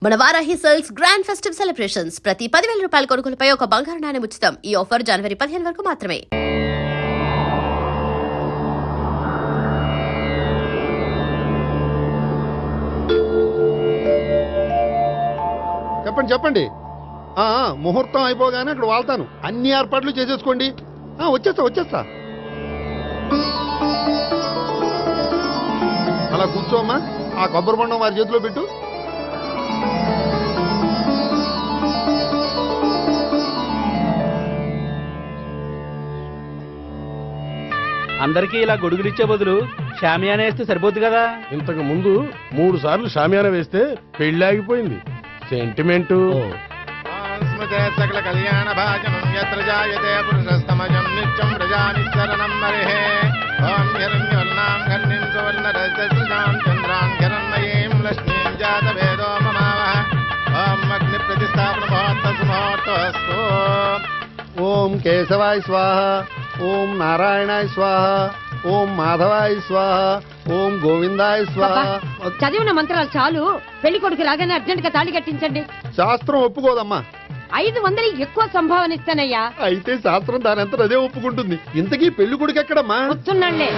మన Varahi sales grand festive celebrations ప్రతి 10,000 రూపాయల కొనుగోలుపై ఒక బంగారు నాణెం ఉచితం. ఈ ఆఫర్ జనవరి 15 వరకు మాత్రమే. చెప్పండి చెప్పండి. ముహూర్తం అయిపోగానే అక్కడ వాళ్తాను. అన్ని ఏర్పాట్లు చేసేసుకోండి. వచ్చేస్తా. అలా కూర్చోమ్మా. ఆ కొబ్బరి బొండం వారి చేతిలో పెట్టు. అందరికీ ఇలా గొడుగులు ఇచ్చే బదులు షామియానా వేస్తే సరిపోద్ది కదా. ఇంతకు ముందు 3 సార్లు షామియానా వేస్తే పెళ్లి ఆగిపోయింది. సెంటిమెంట్. సకల కళ్యాణ భాజనం యత్ర జాయతే పురుషస్తమజం నిత్యం ప్రజానిశరణం మరిహే. ఓం హిరణ్యవర్ణాం ఘర్ణిం సువర్ణరజసృజాం చంద్రాం హిరణ్మయీం లక్ష్మీం జాతవేదో మమావహ. ఓం అగ్ని ప్రతిష్టాపన ముహూర్తస్తు. ఓం కేశవాయ స్వాహ. ఓం నారాయణాయ స్వాహ. ఓం మాధవాయ స్వాహ. ఓం గోవిందాయ స్వాహ. చదివిన మంత్రాలు చాలు. పెళ్లి కొడుకు రాగానే అర్జెంట్ గా తాళి కట్టించండి. శాస్త్రం ఒప్పుకోదమ్మా. 500 ఎక్కువ సంభావన ఇస్తానయ్యా. అయితే శాస్త్రం దానంతా అదే ఒప్పుకుంటుంది. ఇంతకీ పెళ్లి కొడుకు ఎక్కడమ్మా? వస్తున్నాళ్లే.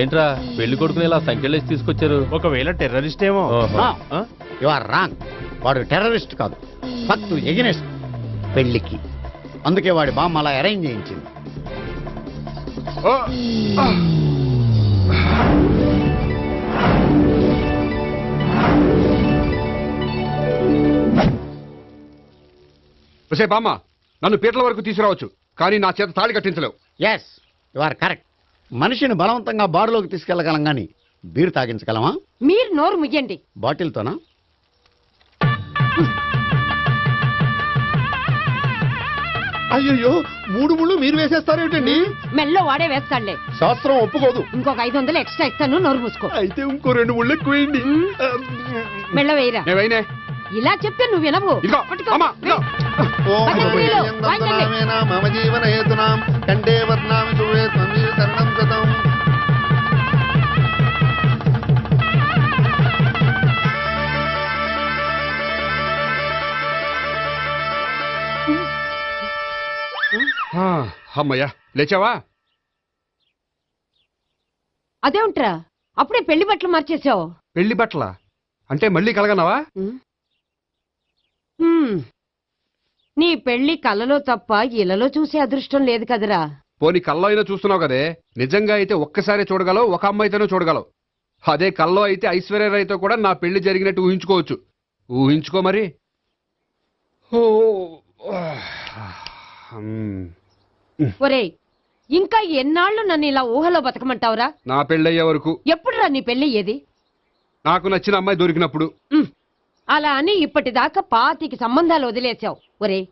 ఏంట్రా పెళ్లి కొడుకుని ఇలా సంఖ్యలేసి తీసుకొచ్చారు? ఒకవేళ టెర్రరిస్ట్ ఏమో. You are wrong. వాడు టెర్రరిస్ట్ కాదు, ఫక్తు ఎగనెస్ట్ పెళ్లికి. అందుకే వాడి బామ్మ అలా అరేంజ్ చేయించింది. బామ్మ, నన్ను పీటల వరకు తీసుకురావచ్చు, కానీ నా చేత తాళి కట్టించలేవు. Yes, you are correct. మనిషిని బలవంతంగా బారులోకి తీసుకెళ్లగలం గాని బీరు తాగించగలమా? మీరు నోరు ముయ్యండి. బాటిల్తోనా? అయ్యో, 3 ముళ్ళు మీరు వేసేస్తారేమిటండి? మెల్లో వాడే వేస్తాడులే. శాస్త్రం ఒప్పుకోదు. ఇంకొక 500 ఎక్స్ట్రా ఇస్తాను. నోరు మూసుకో. అయితే ఇంకో 2 ముళ్ళు ఎక్కువేయండి. మెల్ల వేయరా. నేవైనే ఇలా చెప్తే నువ్వు వినవు. ఇదిగో, అమ్మా, ఇదిగో. మమ జీవన హేతునాం కండే వర్ణామి శుభే త్వమీవ శరణం గతం. అమ్మయ్యా, లేచావా? అదేంట్రా అప్పుడే పెళ్లి బట్టలు మార్చేసావు? పెళ్లి బట్టల అంటే మళ్ళీ కలగన్నావా? నీ పెళ్లి కలలో తప్ప ఇలలో చూసే అదృష్టం లేదు కదరా. పోనీ కల్లో అయినా చూస్తున్నావు కదే. నిజంగా అయితే ఒక్కసారి చూడగలవు, ఒక అమ్మాయితోనే చూడగలవు. అదే కల్లో అయితే ఐశ్వర్యరాయ్తో కూడా నా పెళ్లి జరిగినట్టు ఊహించుకోవచ్చు. ఊహించుకో మరి. ఒరేయ్, ఇంకా ఎన్నాళ్ళు నన్ను ఇలా ఊహలో బతకమంటావురా? నా పెళ్ళయ్యే వరకు. ఎప్పుడురా నీ పెళ్లి ఏది? నాకు నచ్చిన అమ్మాయి దొరికినప్పుడు. అలా అని ఇప్పటిదాకా 25 సంబంధాలు వదిలేసావు. ఒరేయ్,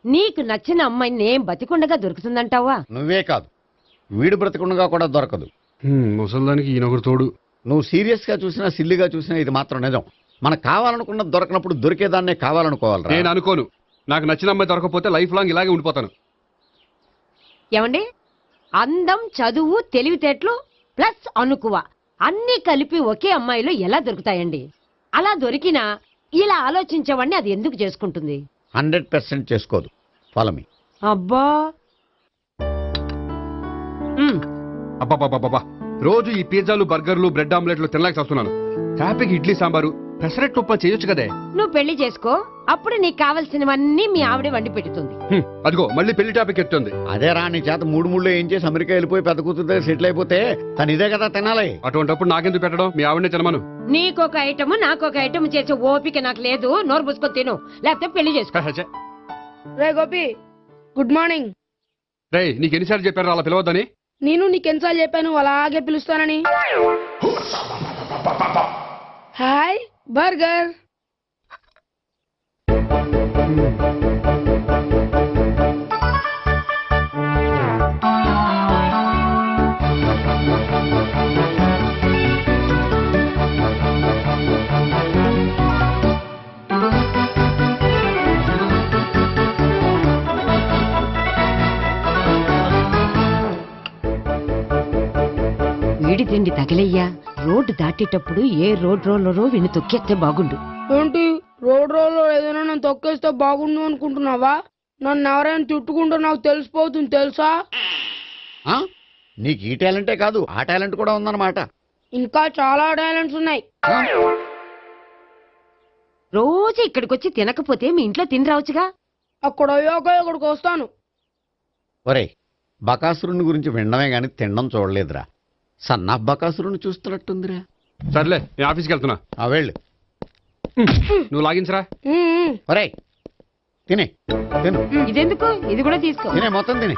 నీకు నచ్చిన అమ్మాయి నేను బతికుండగా దొరుకుతుందంటావా? నువ్వే కాదు, వీడు బ్రతకుండగా కూడా దొరకదు. ముసల్దానికి ఈయనొకరు తోడు. నువ్వు సీరియస్ గా చూసినా సిల్లిగా చూసినా ఇది మాత్రం నిజం. మనకు కావాలనుకున్నది దొరకనప్పుడు దొరికేదాన్నే కావాలనుకోవాలి. నేను అనుకోను. నాకు నచ్చిన అమ్మాయి దొరకపోతే లైఫ్ లాంగ్ ఇలాగే ఉండిపోతాను. ఏమండి, అందం, చదువు, తెలివితేటలు ప్లస్ అనుకువ అన్నీ కలిపి ఒకే అమ్మాయిలో ఎలా దొరుకుతాయండి? అలా దొరికినా ఇలా ఆలోచించేవాడిని అది ఎందుకు చేసుకుంటుంది? 100% చేసుకోదు. Follow me. అబ్బా, అబ్బాబాబాబా, రోజు ఈ పిజ్జాలు, బర్గర్లు, బ్రెడ్ ఆమ్లెట్లు తినలేక వస్తున్నాను. హ్యాపీకి ఇడ్లీ సాంబారు, పెసరెట్ ఉప్మా చేయొచ్చు కదే. నువ్వు పెళ్లి చేసుకో, అప్పుడు నీకు కావలసినవన్నీ మీ ఆవిడే వండి పెడుతుంది. అదిగో మళ్ళీ పెళ్లి టాపిక్ ఎత్తుంది. అదే రా, నీ చేత 3 ముళ్ళు ఏం చేసి అమెరికా వెళ్ళిపోయి పెద్ద కూతురు దగ్గర సెటిల్ అయిపోతే తను ఇదే కదా తినాలి. అటువంటిప్పుడు నాకెందుకు పెట్టడం? మీ ఆవిడనే తినమను. నీకొక ఐటమ్ నాకొక ఐటమ్ చేసే ఓపిక నాకు లేదు. నోరు పుసుకొని తిను, లేకపోతే పెళ్లి చేసుకో. రే గోపి, గుడ్ మార్నింగ్. రే, నీకు ఎన్నిసార్లు చెప్పారు అలా పిలవద్దని? నేను నీకెన్నిసార్లు చెప్పాను అలాగే పిలుస్తానని? Hi burger. వేడి తిండి తగిలయ్యా. రోడ్డు దాటేటప్పుడు ఏ రోడ్ రోలరో విని తొక్కేస్తే బాగుండు. ఏంటి రోడ్ రోడ్ ఏదైనా నన్ను తొక్కేస్తే బాగుండు అనుకుంటున్నావా? నన్ను ఎవరైనా తిట్టుకుంటే నాకు తెలిసిపోతుంది తెలుసా? ఆ? నీకు ఈ టాలెంటే కాదు ఆ టాలెంట్ కూడా ఉందన్నమాట. ఇంకా చాలా టాలెంట్స్ ఉన్నాయి. ఆ? రోజు ఇక్కడికొచ్చి తినకపోతే మీ ఇంట్లో తిని రావచ్చుగా. అక్కడ అయ్యాక ఇక్కడికి వస్తాను. ఒరేయ్, బకాసురుని గురించి వినడమే గాని తినడం చూడలేదురా. సన్నా బకాసురుని చూస్తున్నట్టుందిరా. సర్లే నేను ఆఫీస్కి వెళ్తున్నా. ఆ వెళ్ళు. నువ్వు లాగించరా. ఒరేయ్, తినే తిను ఇదెందుకు? ఇది కూడా తీసుకో. తినే మొత్తం తినే.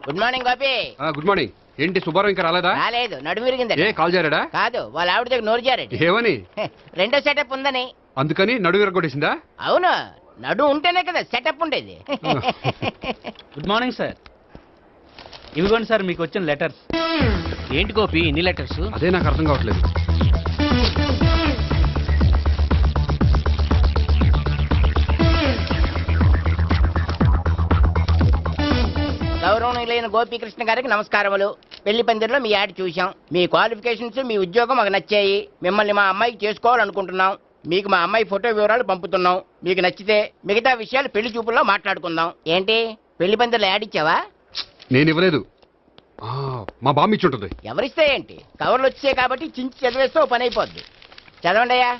Good morning Gopi. Good morning. ఏంటి సుబ్బారావు ఇంకా రాలేదా? రాలేదు, నడుమిరిగింది. ఏ కాల్ చేరాడా? కాదు, వాళ్ళ ఆవిడ దగ్గర నోరు జారెడ్డి. ఏమని? రెండో సెటప్ ఉందని. అందుకని నడువు విరగొట్టేసిందా? అవును, నడు ఉంటేనే కదా సెటప్ ఉండేది. Good morning sir. ఇవిగోండి సార్ మీకు వచ్చిన లెటర్స్. ఏంటి గోపి ఇన్ని లెటర్స్? అదే నాకు అర్థం కావట్లేదు. గౌరవనీయులైన గోపీకృష్ణ గారికి నమస్కారములు. పెళ్లి పందిరిలో మీ యాడ్ చూశాం. మీ క్వాలిఫికేషన్స్, మీ ఉద్యోగం మాకు నచ్చాయి. మిమ్మల్ని మా అమ్మాయికి చేసుకోవాలనుకుంటున్నాం. మీకు మా అమ్మాయి ఫోటో వివరాలు పంపుతున్నాం. మీకు నచ్చితే మిగతా విషయాలు పెళ్లి చూపుల్లో మాట్లాడుకుందాం. ఏంటి పెళ్లి పందిరిలో యాడ్ ఇచ్చావా? నేను ఇవ్వలేదు. మా బామ్మ ఇచ్చి ఉంటుంది. ఎవరిస్తే ఏంటి, కవర్లు వచ్చాయి కాబట్టి చించి చదివేస్తే ఓ పని అయిపోద్ది. చదవండి అయ్యా.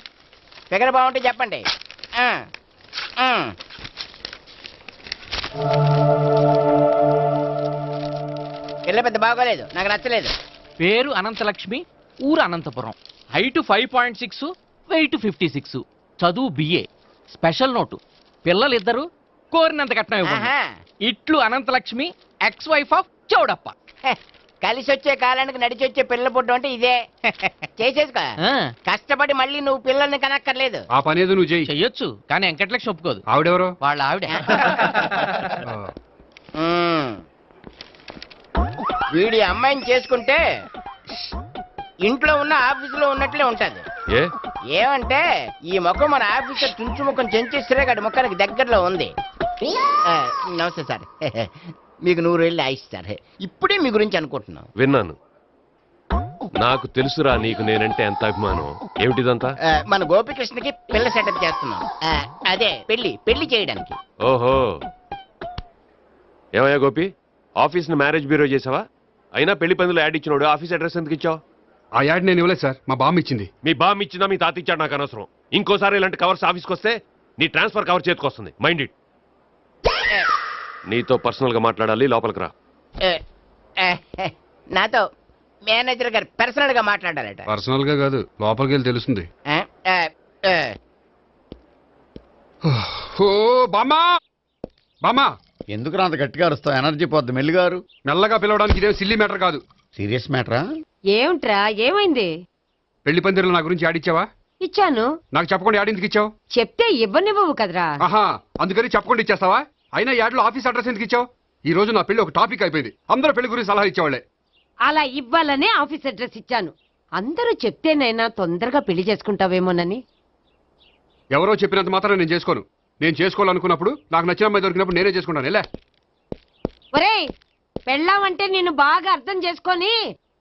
ఫిగర్ బాగుంటే చెప్పండి. పిల్ల పెద్ద బాగోలేదు, నాకు నచ్చలేదు. పేరు అనంతలక్ష్మి, ఊరు అనంతపురం, హైట్ 5.6, వెయిట్ 56, చదువు బిఏ, స్పెషల్ నోటు పిల్లలిద్దరు కోరినంత కట్నం ఇవ్వండి. ఆహా. ఇట్లు Anantalakshmi, ex wife of Chowdappa. కలిసి వచ్చే కాలానికి నడిచి వచ్చే పిల్ల పుట్టం అంటే ఇదే. చేసేసుకో. కష్టపడి మళ్ళీ నువ్వు పిల్లల్ని కనక్కర్లేదు. ఆ పని ఏదో నువ్వు చేయి. చెయ్యొచ్చు కానీ వెంకటలక్ష్మి ఒప్పుకోదు. ఆవిడెవరో? వాళ్ళ ఆవిడ. వీడి అమ్మాయిని చేసుకుంటే ఇంట్లో ఉన్న ఆఫీసులో ఉన్నట్లే ఉంటది. ఏమంటే ఈ ముఖం మన ఆఫీసర్ చుంచు ముఖం చెంచేశ్వరే గారి ముఖానికి దగ్గరలో ఉంది. నమస్తే సార్. మీకు 100 వెళ్ళి ఆయిస్తారు. ఇప్పుడే మీ గురించి అనుకుంటున్నాం. విన్నాను. నాకు తెలుసురా నీకు నేనంటే ఎంత అభిమానం. ఏమిటిదంతా? మన గోపికృష్ణకి పిల్ల సెటప్ చేస్తున్నాం. అదే పెళ్లి చేయడానికి. ఓహో, ఏమయ్యా గోపి, ఆఫీస్ ని మ్యారేజ్ బ్యూరో చేసావా? అయినా పెళ్లి పందులో యాడ్ ఇచ్చినోడు ఆఫీస్ అడ్రస్ ఎందుకు ఇచ్చావు? ఆ యాడ్ నేను ఇవ్వలేదు సార్, మా బామ్మ ఇచ్చింది. మీ బామ్మ ఇచ్చిందా మీ తాత ఇచ్చాడు నాకు అనవసరం. ఇంకోసారి ఇలాంటి కవర్స్ ఆఫీస్కి వస్తే నీ ట్రాన్స్ఫర్ కవర్ చేతికొస్తుంది. Mind it. నీతో పర్సనల్ గా మాట్లాడాలి, లోపలికి రా. నాతో మేనేజర్ గారు పర్సనల్ గా మాట్లాడాలట. పర్సనల్ గా కాదు, లోపలికి వెళ్ళి తెలుస్తుంది. ఓ బామ్మా, బామ్మా. ఎందుకు అంత గట్టిగా అరుస్తావు? ఎనర్జీ పోద్ది. మెల్లిగారు. మెల్లగా పిలవడానికి ఇదేం సిల్లీ మ్యాటర్ కాదు. సీరియస్ మ్యాటరా? ఏమిట్రా, ఏమైంది? పెళ్లి పందిరిలో నా గురించి యాడ్ ఇచ్చావా? ఇచ్చాను. నాకు చెప్పకుండా యాడ్ ఎందుకు ఇచ్చావు? చెప్తే ఇవ్వనివ్వవు కదరా. ఆహా, అందుకని చెప్పకుండా ఇచ్చేస్తావా? అయినా యాడ్ లో ఆఫీస్ అడ్రస్ ఎందుకు ఇచ్చావు? ఈ రోజు నా పెళ్లి ఒక టాపిక్ అయిపోయింది. అందరూ పెళ్లి గురించి సలహా ఇచ్చేవాళ్లే. అలా ఇవ్వాలనే ఆఫీస్ అడ్రస్ ఇచ్చాను. అందరూ చెప్తేనైనా తొందరగా పెళ్లి చేసుకుంటావేమోనని. ఎవరో చెప్పినంత మాత్రం నేను చేసుకోను. నేను చేసుకోవాలనుకున్నప్పుడు, నాకు నచ్చిన అమ్మాయి దొరికినప్పుడు నేనే చేసుకుంటాను. ఎలా? ఒరేయ్, పెళ్ళామంటే నిన్ను బాగా అర్థం చేసుకొని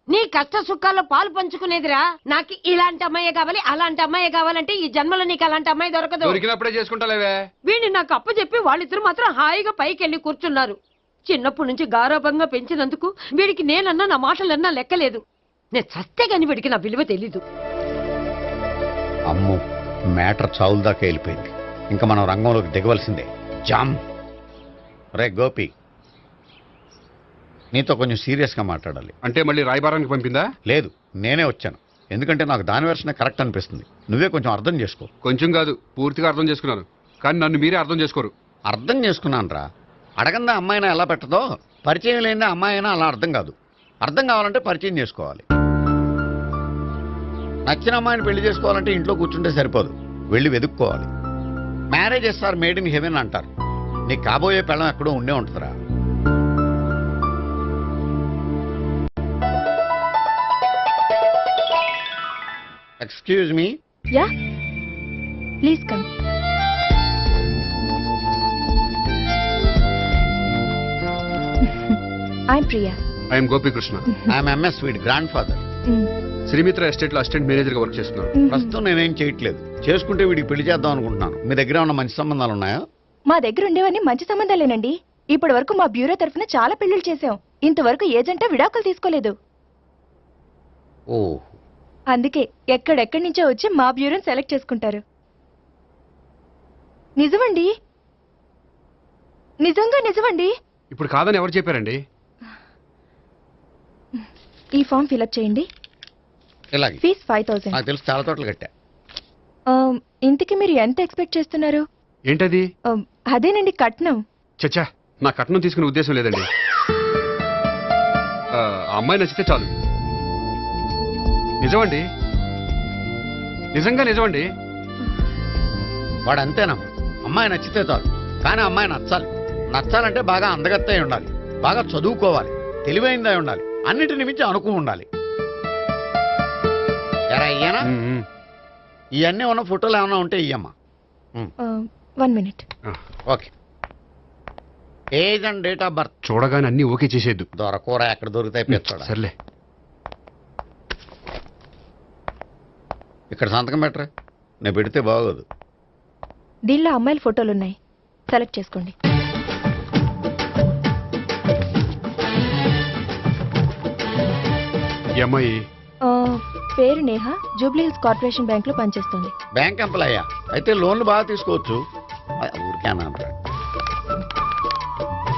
నీ కష్ట సుఖాల్లో పాలు పంచుకునేదిరా. నాకు ఇలాంటి అమ్మాయి కావాలి, అలాంటి అమ్మాయి కావాలంటే ఈ జన్మలో నీకు అలాంటి అమ్మాయి దొరకదు. దొరికినప్పుడే చేసుకుంటాలేవే. వీడిని నాకు అప్పచెప్పి వాళ్ళిద్దరు మాత్రం హాయిగా పైకి వెళ్ళి కూర్చున్నారు. చిన్నప్పటి నుంచి గారాభంగా పెంచినందుకు వీడికి నేనన్నా నా మాటలన్నా లెక్కలేదు. నేను చస్తే గాని వీడికి నా విలువ తెలీదు. అమ్మో, మ్యాటర్ చావుల దాకా వెళ్ళిపోయింది. ఇంకా మనం రంగంలోకి దిగవలసిందే. జామ్. రే గోపి, నీతో కొంచెం సీరియస్గా మాట్లాడాలి. అంటే మళ్ళీ రాయబారానికి పంపిందా? లేదు, నేనే వచ్చాను. ఎందుకంటే నాకు దాని వెర్షనే కరెక్ట్ అనిపిస్తుంది. నువ్వే కొంచెం అర్థం చేసుకో. కొంచెం కాదు, పూర్తిగా అర్థం చేసుకున్నాను. కానీ నన్ను మీరే అర్థం చేసుకోరు. అర్థం చేసుకున్నాను రా. అడగందా అమ్మాయినా ఎలా పెట్టదో, పరిచయం లేని అమ్మాయి అయినా అలా అర్థం కాదు. అర్థం కావాలంటే పరిచయం చేసుకోవాలి. నచ్చిన అమ్మాయిని పెళ్లి చేసుకోవాలంటే ఇంట్లో కూర్చుంటే సరిపోదు, వెళ్ళి వెతుక్కోవాలి. Marriages are made in heaven అంటారు. నీకు కాబోయే పెళ్ళం ఎక్కడో ఉండే ఉంటుందిరా. Excuse me. Yeah, please come. I'm Priya. I'm Gopikrishna. I'm MS వీడి గ్రాండ్ ఫాదర్. శ్రీమిత్ర ఎస్టేట్ లో అసిస్టెంట్ మేనేజర్ గా వర్క్ చేస్తున్నాను. ప్రస్తుతం నేనేం చేయట్లేదు. చేసుకుంటే వీడికి పెళ్లి చేద్దాం అనుకుంటున్నాను. మీ దగ్గర ఉన్న మంచి సంబంధాలు ఉన్నాయా? మా దగ్గర ఉండేవన్నీ మంచి సంబంధాలేనండి. ఇప్పటి వరకు మా బ్యూరో తరఫున చాలా పెళ్లిళ్ళు చేశాం. ఇంతవరకు ఏజెంట్ విడాకులు తీసుకోలేదు. ఓ, అందుకే ఎక్కడెక్కడి నుంచో వచ్చి మా బ్యూరోని సెలెక్ట్ చేసుకుంటారు. నిజమండి, నిజంగా నిజమండి. ఇప్పుడు కాదని ఎవరు చెప్పారండి? ఈ ఫామ్ ఫిలప్ చేయండి. ఇలాగే. ఫీజ్ 5000. నాకు తెలుసు, చాలా తోటలు కట్టా. ఇంతకీ మీరు ఎంత ఎక్స్పెక్ట్ చేస్తున్నారు? ఏంటది? అదేనండి కట్నం. చచ్చా, నా కట్నం తీసుకునే ఉద్దేశం లేదండి. ఆ అమ్మాయి నచ్చితే చాలు. నిజమండి, నిజంగా నిజమండి. వాడు అంతేనమ్మా. అమ్మాయి నచ్చితే చాలు, కానీ అమ్మాయి నచ్చాలి. నచ్చాలంటే బాగా అందగత్తే ఉండాలి, బాగా చదువుకోవాలి, తెలివైందై ఉండాలి, అన్నిటిని మించి అనుకుని ఉండాలి. ఎరా ఇయ్యనా? ఇవన్నీ ఉన్న ఫోటోలు ఏమైనా ఉంటే ఇయ్యమ్మా. 1 minute. Okay. Age and date of birth చూడగానే అన్ని ఓకే చేసేద్దు. దొరకూర ఎక్కడ దొరుకుతాయి పెంచోడా. సర్లే. ఇక్కడ సంతకం పెట్టరా, నేను పెడితే బాగోదు. దీనిలో అమ్మాయిల ఫోటోలు ఉన్నాయి, సెలెక్ట్ చేసుకోండి. ఈ అమ్మాయి పేరు Neha, Jubilee hills corporation bank లో పనిచేస్తుంది. బ్యాంక్ ఎంప్లాయ్ అయితే లోన్లు బాగా తీసుకోవచ్చు. ఊరికేనా?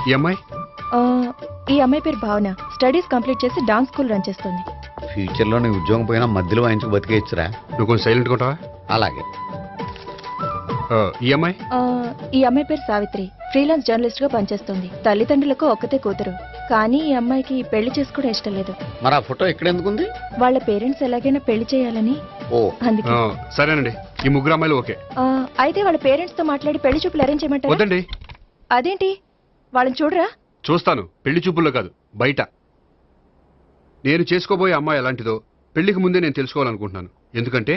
ఈ అమ్మాయి ఈ అమ్మాయి పేరు భావన, స్టడీస్ కంప్లీట్ చేసి డాన్స్ స్కూల్ రన్ చేస్తుంది. ఫ్యూచర్ లో నీ ఉద్యోగం పోయినా మధ్యలో వాయించుకు బతికేయచ్చురా. నువ్వు కొంచెం సైలెంట్ ఉంటావా? అలాగే. ఈ అమ్మాయి ఈ అమ్మాయి పేరు సావిత్రి, ఫ్రీలాన్స్ జర్నలిస్ట్ గా పనిచేస్తుంది. తల్లిదండ్రులకు ఒక్కతే కూతురు, కానీ ఈ అమ్మాయికి పెళ్లి చేసుకోవడం ఇష్టం లేదు. మరి ఆ ఫోటో ఎక్కడ ఎందుకుంది? వాళ్ళ పేరెంట్స్ ఎలాగైనా పెళ్లి చేయాలని. ఓ, అందుకే. సరేనండి, ఈ ముగ్గురు అమ్మాయిలు ఓకే. అయితే వాళ్ళ పేరెంట్స్ తో మాట్లాడి పెళ్లి చూపులు అరేంజ్ చేయమంటారా? వద్దండి. అదేంటి, వాళ్ళని చూడరా? చూస్తాను, పెళ్లి చూపుల్లో కాదు, బయట. నేను చేసుకోబోయే అమ్మాయి ఎలాంటిదో పెళ్లికి ముందే నేను తెలుసుకోవాలనుకుంటున్నాను. ఎందుకంటే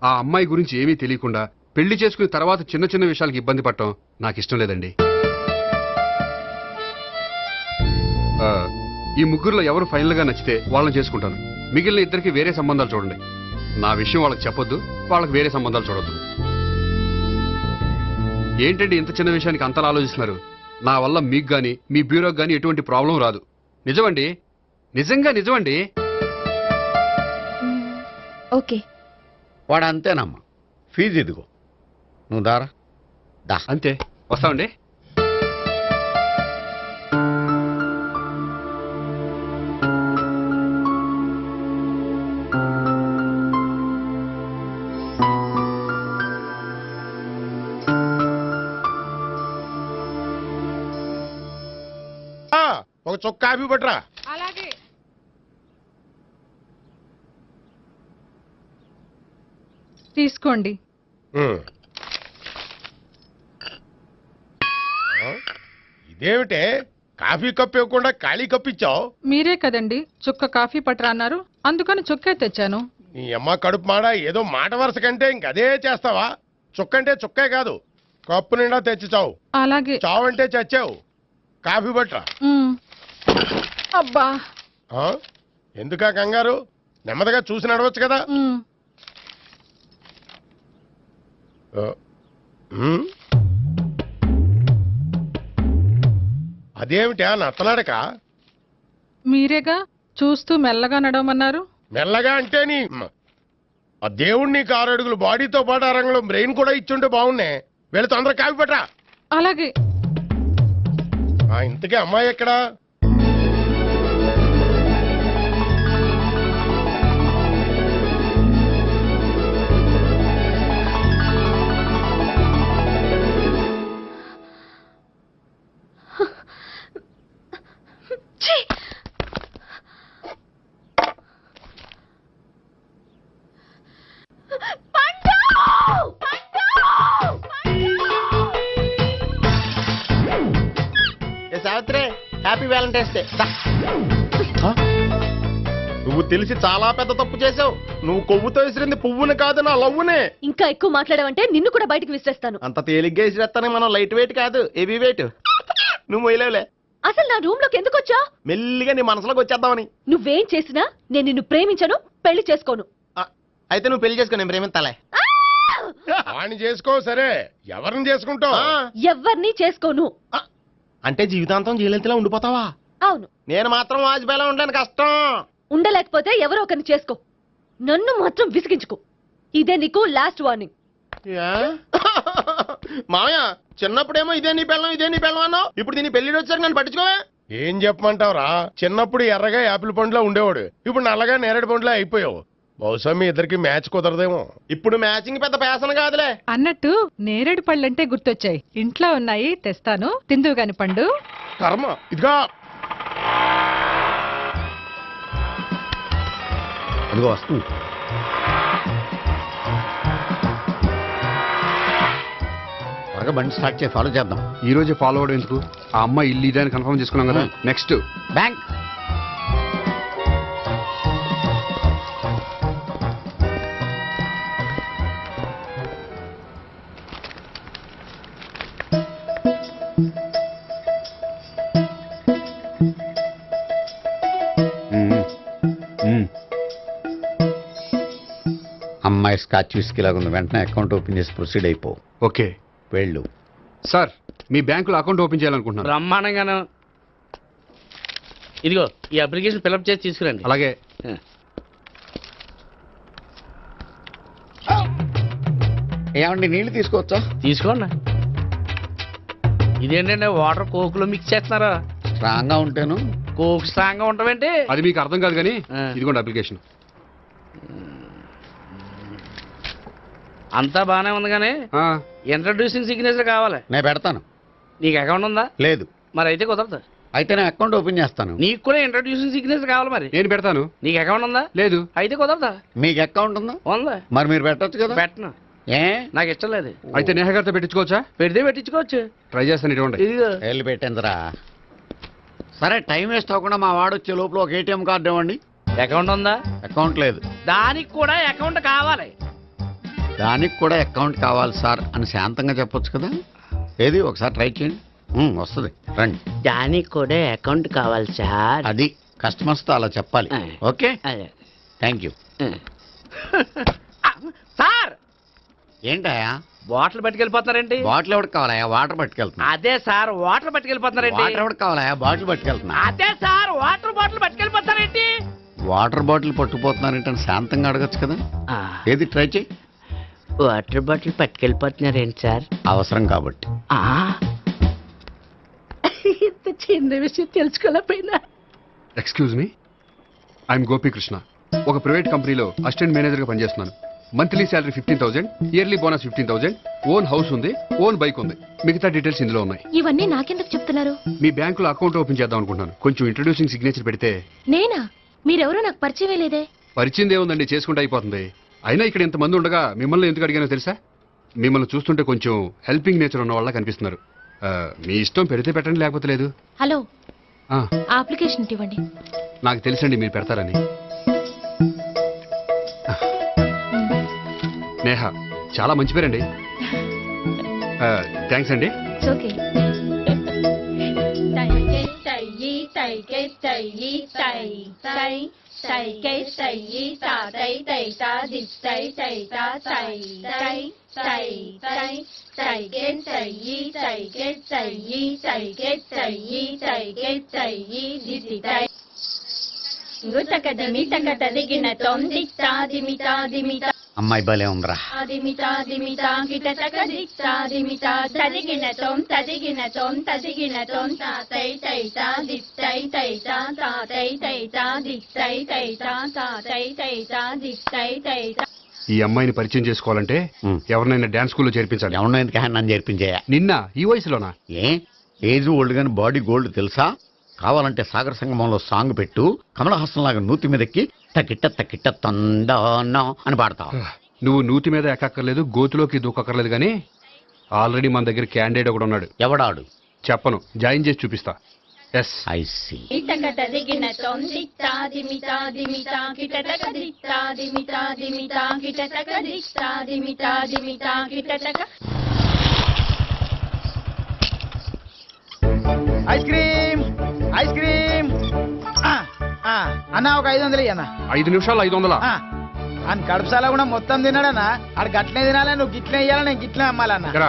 ఆ అమ్మాయి గురించి ఏమీ తెలియకుండా పెళ్లి చేసుకున్న తర్వాత చిన్న చిన్న విషయాలకు ఇబ్బంది పడటం నాకు ఇష్టం లేదండి. ఈ ముగ్గురులో ఎవరు ఫైనల్ గా నచ్చితే వాళ్ళని చేసుకుంటాను. మిగిలిన ఇద్దరికి వేరే సంబంధాలు చూడండి. నా విషయం వాళ్ళకి చెప్పొద్దు, వాళ్ళకి వేరే సంబంధాలు చూడొద్దు. ఏంటండి ఇంత చిన్న విషయానికి అంతలా ఆలోచిస్తున్నారు? నా వల్ల మీకు గాని మీ బ్యూరోకి గాని ఎటువంటి ప్రాబ్లం రాదు. నిజమండి, నిజంగా నిజమండి. ఓకే. వాడు అంతేనమ్మా. ఫీజు ఇదిగో, నువ్వు దారా. దా. అంతే, వస్తామండి. ఒక చొక్క కాఫీ పట్టరా. అలాగే. తీసుకోండి. ఇదేమిటే కాఫీ కప్ ఇవ్వకుండా ఖాళీ కప్ ఇచ్చావు? మీరే కదండి చుక్క కాఫీ పట్టరా అన్నారు, అందుకని చుక్కే తెచ్చాను. నీ అమ్మ కడుపు మాడ, ఏదో మాట వరుస కంటే ఇంకదే చేస్తావా? చుక్కంటే చుక్కే కాదు, కప్పు నిండా తెచ్చి చావు. అలాగే. చావు అంటే చచ్చావు. కాఫీ పట్టరా. అబ్బా, ఎందుకా కంగారు? నెమ్మదిగా చూసి నడవచ్చు కదా. అదేమిటా నత్తలాడక? మీరేగా చూస్తూ మెల్లగా నడవమన్నారు. మెల్లగా అంటే నీ ఆ దేవుడు నీకు 6 అడుగులు బాడీతో పాటు ఆ రంగంలో బ్రెయిన్ కూడా ఇచ్చుంటే బాగున్నే. వెళ్ళి తొందరగా కాఫీ పట్టరా. అలాగే. ఇంతకీ అమ్మాయి ఎక్కడా? Savitri, happy Valentine's day. నువ్వు తెలిసి చాలా పెద్ద తప్పు చేసావు. నువ్వు కొవ్వుతో విసిరింది పువ్వుని కాదు, నా లవ్వునే. ఇంకా ఎక్కువ మాట్లాడావంటే నిన్ను కూడా బయటకు విసిరేస్తాను. అంత తేలిగ్గా విసిరేస్తానే మనం లైట్ వెయిట్ కాదు, హెవీ వెయిట్. నువ్వు మొయ్యలేవులే. అసలు నా రూమ్ లోకి ఎందుకు వచ్చా? మెల్లిగా నీ మనసులోకి వచ్చేద్దామని. నువ్వేం చేసినా నేను నిన్ను ప్రేమించను, పెళ్లి చేసుకోను. అయితే నువ్వు పెళ్లి చేసుకో, నేను ప్రేమిస్తాలే. వాణ్ణి చేసుకో సరే, ఎవరిని చేసుకుంటావు? ఎవ్వరిని చేసుకోను. అంటే జీవితాంతం జయలలితలా ఉండిపోతావా? అవును. నేను మాత్రం వాజ్పేయిలా ఉండడానికి కష్టం. ఉండలేకపోతే ఎవరో ఒకరిని చేసుకో, నన్ను మాత్రం విసిగించుకో. ఇదే నీకు లాస్ట్ వార్నింగ్. మామయ్య, చిన్నప్పుడేమో ఇదే నీ పెళ్ళం అన్నావు, ఇప్పుడు దీని పెళ్లి వచ్చారు నన్ను పట్టించుకోవే. ఏం చెప్పమంటావురా? చిన్నప్పుడు ఎర్రగా యాపిల్ పండులా ఉండేవాడు, ఇప్పుడు నల్లగా నేరేడు పండులా అయిపోయావు. బహుశా మీ ఇద్దరికి మ్యాచ్ కుదరదేమో. ఇప్పుడు మ్యాచింగ్ పెద్ద పేసన కాదులే. అన్నట్టు నేరేడు పళ్ళంటే గుర్తొచ్చాయి. ఇంట్లో ఉన్నాయి, తెస్తాను, తిందువు గాని పండు. కర్మ. ఇదిగా అదిగో వస్తుంది. త్వరగా బండి స్టార్ట్ చేసి ఫాలో చేద్దాం. ఈ రోజే ఫాలో అవడం ఎందుకు? ఆ అమ్మాయి ఇల్లు ఇదే అని కన్ఫర్మ్ చేసుకున్నాం కదా. Next bank. అమ్మాయి స్కాచ్ విస్కీ లాగా ఉంది. వెంటనే అకౌంట్ ఓపెన్ చేసి ప్రొసీడ్ అయిపో. ఓకే వెళ్ళు. సార్, మీ బ్యాంకులో అకౌంట్ ఓపెన్ చేయాలనుకుంటున్నాను. బ్రహ్మాండంగాను. ఇదిగో ఈ అప్లికేషన్ ఫిల్అప్ చేసి తీసుకురండి. అలాగే. ఏమండి నీళ్లు తీసుకోవచ్చా? తీసుకోండి. ఇదేంటంటే వాటర్ కోకులో మిక్స్ చేస్తున్నారా? స్ట్రాంగ్ గా ఉంటేను. కోక్ స్ట్రాంగ్ గా ఉంటావేంటి? అది మీకు అర్థం కాదు కానీ ఇదిగోండి అప్లికేషన్. అంతా బానే ఉంది కానీ ఇంట్రడ్యూసింగ్ సిగ్నేచర్ కావాలి. నేను పెడతాను. నీకు అకౌంట్ ఉందా? లేదు. మరి అయితే కుదరదు. అయితే నేను అకౌంట్ ఓపెన్ చేస్తాను. నీకు కూడా ఇంట్రడ్యూసింగ్ సిగ్నేచర్ కావాలి. మరి నేను పెడతాను. నీకు అకౌంట్ ఉందా? లేదు. అయితే కుదరదా? మీకు అకౌంట్ ఉందా? ఉందా? మరి మీరు పెట్టచ్చు కదా. పెట్టను. ఏ నాకు ఇష్టం లేదు. అయితే నేహ గారితో పెట్టించుకోవచ్చా? పెడితే పెట్టించుకోవచ్చు. ట్రై చేస్తాను. ఇటువంటి ఇదిగో వెళ్ళి పెట్టిందిరా. సరే, టైం వేస్ట్ అవ్వకుండా మా వాడు వచ్చే లోపల ఒక ఏటీఎం కార్డు ఇవ్వండి. అకౌంట్ ఉందా? అకౌంట్ లేదు. దానికి కూడా అకౌంట్ కావాలి. దానికి కూడా అకౌంట్ కావాలి సార్ అని శాంతంగా చెప్పొచ్చు కదా. ఏది ఒకసారి ట్రై చేయండి. వస్తుంది, రండి. దానికి కూడా అకౌంట్ కావాలి సార్. అది కస్టమర్స్తో అలా చెప్పాలి. Okay, thank you. సార్, ఏంటయా బాటిల్ పట్టుకెళ్ళిపోతున్నారేంటి? బాటిల్ ఎవరికి కావాలయా? వాటర్ పట్టుకెళ్తున్నా. అదే సార్, వాటర్ పట్టుకెళ్ళిపోతున్నారేంటి? వాటర్ ఎవరికి కావాలయా? బాటిల్ పట్టుకెళ్తున్నా. అదే సార్, వాటర్ బాటిల్ పట్టుకెళ్ళిపోతారేంటి? వాటర్ బాటిల్ పట్టుకుపోతున్నారేంటి శాంతంగా అడగచ్చు కదా. ఏది ట్రై చేయి. వాటర్ బాటిల్ పట్టుకెళ్ళిపోతున్నారేంటి సార్? అవసరం కాబట్టి. ఇంత చిన్న విషయం తెలుసుకోలేకపోయినా. Excuse me, I'm Gopikrishna. ఒక ప్రైవేట్ కంపెనీలో అసిస్టెంట్ మేనేజర్ గా పనిచేస్తున్నాను. Monthly salary 15,000, yearly bonus 15,000, own house ఉంది, ఓన్ బైక్ ఉంది. మిగతా డీటెయిల్స్ ఇందులో ఉన్నాయి. ఇవన్నీ నాకెందుకు చెప్తున్నారు? మీ బ్యాంకులో అకౌంట్ ఓపెన్ చేద్దాం అనుకుంటున్నాను. కొంచెం ఇంట్రడ్యూసింగ్ సిగ్నేచర్ పెడితే. నేనా? మీరెవరో నాకు పరిచయం లేదే. పరిచయం ఏముందండి, చేసుకుంటే అయిపోతుంది. అయినా ఇక్కడ ఇంతమంది ఉండగా మిమ్మల్ని ఎందుకు అడిగానో తెలుసా? మిమ్మల్ని చూస్తుంటే కొంచెం హెల్పింగ్ నేచర్ ఉన్న వాళ్ళ కనిపిస్తున్నారు. మీ ఇష్టం, పెడితే పెట్టండి, లేకపోతే లేదు. హలో, ఆ అప్లికేషన్ ఇవ్వండి. నాకు తెలుసండి మీరు పెడతారని. నేహ చాలా మంచి పేరండి. థ్యాంక్స్ అండి. ఓకే. అమ్మాయి భలే ఉందిరా. ఈ అమ్మాయిని పరిచయం చేసుకోవాలంటే ఎవరినైనా డాన్స్ స్కూల్లో చేర్పించాలి. ఎవరినో ఎందుకు నన్ను చేర్పించాయా? నిన్న ఈ వయసులోనా? ఏజ్ ఓల్డ్ గాని బాడీ గోల్డ్ తెలుసా? కావాలంటే సాగర సంగమంలో సాంగ్ పెట్టు, కమలహాసం లాగా నూతి మీదకి తకిట్ట తకిట్ట తందానా అని పాడతావు. నువ్వు నూతి మీద ఎక్కక్కర్లేదు, గోతులోకి దూకక్కర్లేదు, కానీ ఆల్రెడీ మన దగ్గర క్యాండిడేట్ ఒకడు ఉన్నాడు. ఎవడాడు? చెప్పను, జాయిన్ చేసి చూపిస్తా. Yes, I see. Ice cream. Ice cream అన్న ఒక 500 అన్న 5 నిమిషాలు 500. అని కడుపుసాల కూడా మొత్తం తిన్నాడన్నా ఆడు గట్లనే తినాలి నువ్వు గిట్లనే ఇయ్యాలి నేను గిట్లనే అమ్మాలన్న ఇక్కడ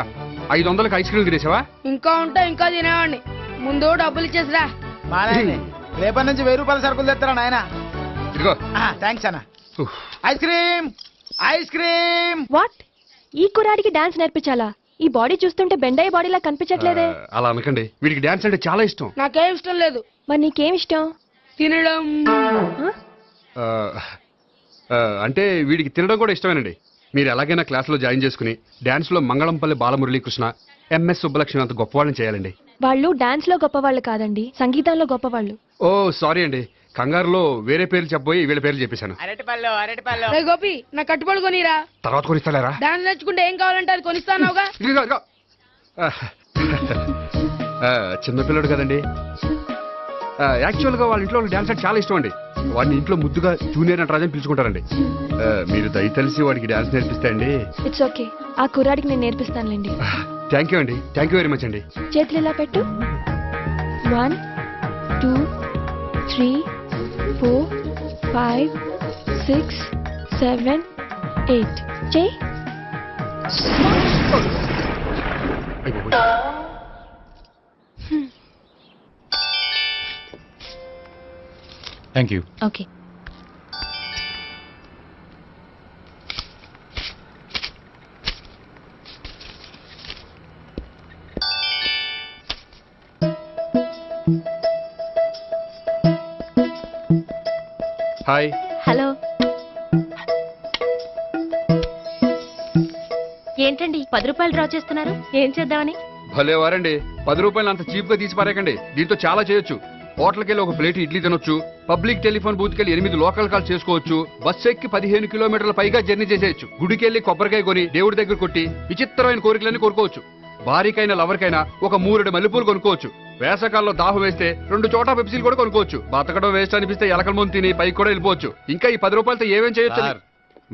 500కి ఐస్ క్రీమ్ తినేసావా? ఇంకా ఉంటే ఇంకా తినేవాడిని. ముందు డబ్బులు ఇచ్చేసిరా. మానే రేపటి నుంచి 1000 రూపాయల సరుకులు తెస్తారా నాయన. ఇదిగో. థ్యాంక్స్ అన్న. Ice cream ice cream. What? ఈ కుర్రాడికి డాన్స్ నేర్పించాలా? ఈ బాడీ చూస్తుంటే బెండాయి బాడీలా కనిపించట్లేదే. అలా అనకండి, వీడికి డాన్స్ అంటే చాలా ఇష్టం. నాకేం ఇష్టం లేదు. మరి నీకేం ఇష్టం? తినడం. అంటే వీడికి తినడం కూడా ఇష్టమేనండి. మీరు ఎలాగైనా క్లాస్లో జాయిన్ చేసుకుని డాన్స్లో మంగళంపల్లి బాలమురళీకృష్ణ, ఎంఎస్ సుబ్బలక్ష్మి అంత గొప్పవాళ్ళని చేయాలండి. వాళ్ళు డాన్స్ లో గొప్పవాళ్ళు కాదండి, సంగీతంలో గొప్పవాళ్ళు. ఓ సారీ అండి, కంగారులో వేరే పేర్లు చెప్పబోయి వీళ్ళ పేర్లు చెప్పేశాను. అరటిపళ్ళు అరటిపళ్ళు. రే గోపి, నా కట్టుబడి కొనిరా. తర్వాత కొనిస్తారా? డాన్స్ నేర్చుకుంటే ఏం కావాలంటే అది కొనిస్తానావుగా. చిన్నపిల్లడు కదండి. యాక్చువల్గా వాళ్ళ ఇంట్లో డాన్స్ అంటే చాలా ఇష్టం అండి. వాడిని ఇంట్లో ముద్దుగా జూనియర్ నటరాజన్ పిలుచుకుంటారండి. మీరు దయతలిసి వాడికి డాన్స్ నేర్పిస్తే అండి. ఇట్స్ ఓకే, ఆ కుర్రాడికి నేను నేర్పిస్తానులేండి. థ్యాంక్ యూ అండి, థ్యాంక్ యూ వెరీ మచ్ అండి. చేతులు ఇలా పెట్టు. 1 2 3 4 5 6 7 8 చేయి. Thank you. Okay. Hi. Hello. ఏంటండి 10 రూపాయలు డ్రా చేస్తున్నారు? ఏం చేద్దామని? భలే వారండి, 10 రూపాయలు అంత చీప్ గా తీసి పారేకండి. దీంతో చాలా చేయొచ్చు. హోటల్కి వెళ్ళి ఒక ప్లేట్ ఇడ్లీ తినొచ్చు, పబ్లిక్ టెలిఫోన్ బూత్కి వెళ్ళి 8 లోకల్ కాల్ చేసుకోవచ్చు, బస్సు ఎక్కి 15 కిలోమీటర్ల పైగా జర్నీ చేసేయచ్చు, గుడికి వెళ్ళి కొబ్బరికాయ కొని దేవుడి దగ్గర కొట్టి విచిత్రమైన కోరికలన్నీ కోరుకోవచ్చు, భారీకైనా లవర్కైనా ఒక 3 మల్లెపూలు కొనుక్కోవచ్చు, వేసవకాలంలో దాహం వేస్తే 2 చోటా పెప్సీలు కూడా కొనుక్కోవచ్చు, బతకడం వేస్ట్ అనిపిస్తే ఎలకల ముందు తిని పైకి కూడా వెళ్ళిపోవచ్చు. ఇంకా ఈ 10 రూపాయలతో ఏమేం చేయొచ్చు?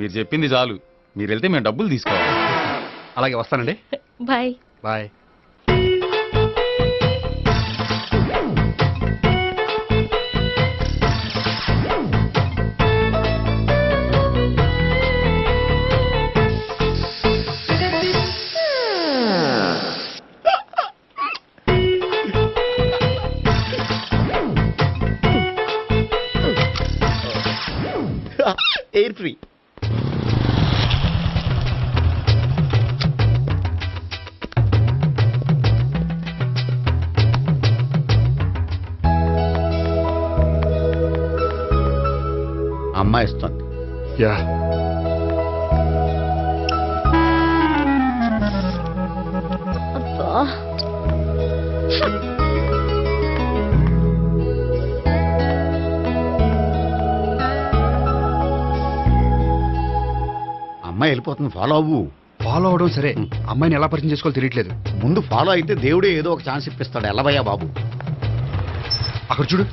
మీరు చెప్పింది చాలు, మీరు వెళ్తే మేము డబ్బులు తీసుకోవాలి. అలాగే వస్తానండి. బాయ్. బాయ్. Air free. అమ్మాయి ఇస్తుంది. యా. అమ్మాయి వెళ్ళిపోతుంది, ఫాలో అవ్వు. ఫాలో అవడం సరే, అమ్మాయిని ఎలా పరిచయం చేసుకోవాలో తెలియట్లేదు. ముందు ఫాలో అయితే దేవుడే ఏదో ఒక ఛాన్స్ ఇప్పిస్తాడు. ఎల్లవయ్యా బాబు. అక్కడ చూడు.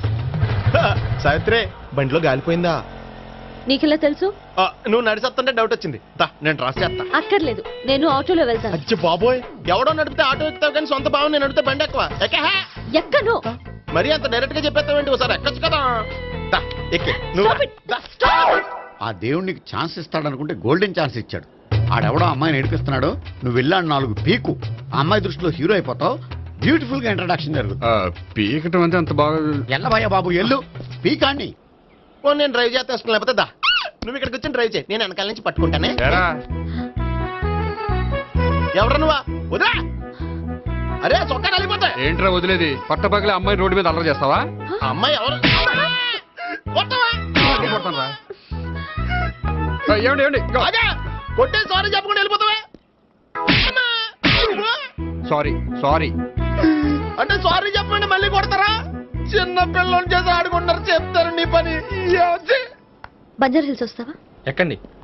సావిత్రి, బండిలో గాలిపోయిందా? నీకెలా తెలుసు? నువ్వు నడిచేస్తుంటే డౌట్ వచ్చింది. నేను ట్రాస్ చేస్తా. అక్కర్లేదు, నేను ఆటోలో వెళ్తాను. అచ్చి బాబోయ్, ఎవడో నడిపితే ఆటో ఎక్కుతావు కానీ సొంత భావం నేను నడిపితే బండి ఎక్కువ. ఎక్కను. మరి అంత డైరెక్ట్ గా చెప్పేస్తావేంటి? ఒకసారి ఎక్కచ్చు కదా. ఎక్కే ఆ దేవుడికి ఛాన్స్ ఇస్తాడనుకుంటే గోల్డెన్ ఛాన్స్ ఇచ్చాడు. ఆడెవడో అమ్మాయిని ఏడిపిస్తున్నాడు, నువ్వు వెళ్ళాడు 4 పీకు. ఆ అమ్మాయి దృష్టిలో హీరో అయిపోతావు. బ్యూటిఫుల్ గా ఇంట్రడక్షన్ జరుగుతుంది. పీకటం అంటే అంత బాగా. ఎల్లవయ్యా బాబు, ఎల్లు పీకాన్ని. నేను డ్రైవ్ చేస్తాను, లేకపోతే దా నువ్వు ఇక్కడికి వచ్చి డ్రైవ్ చేయి, నేను వెనకాల నుంచి పట్టుకుంటానే. ఎవరు నువ్వా? వదిలే. అరే చొక్కా కలిగిపోతా. ఏంట్రా వదిలేది? పట్టపగలే అమ్మాయి రోడ్డు మీద అల్లరి చేస్తావా? అమ్మాయి ఎవరు? ఏమండి ఏమండి, కొట్టే సారీ చెప్పకుండా వెళ్ళిపోతావా? సారీ సారీ అంటే సారీ చెప్పండి మళ్ళీ కొడతారా? చిన్న పిల్లలు చేసి ఆడుకుంటారు, చెప్తారు నీ పని. బంజారా హిల్స్ వస్తావా? ఎక్కండి.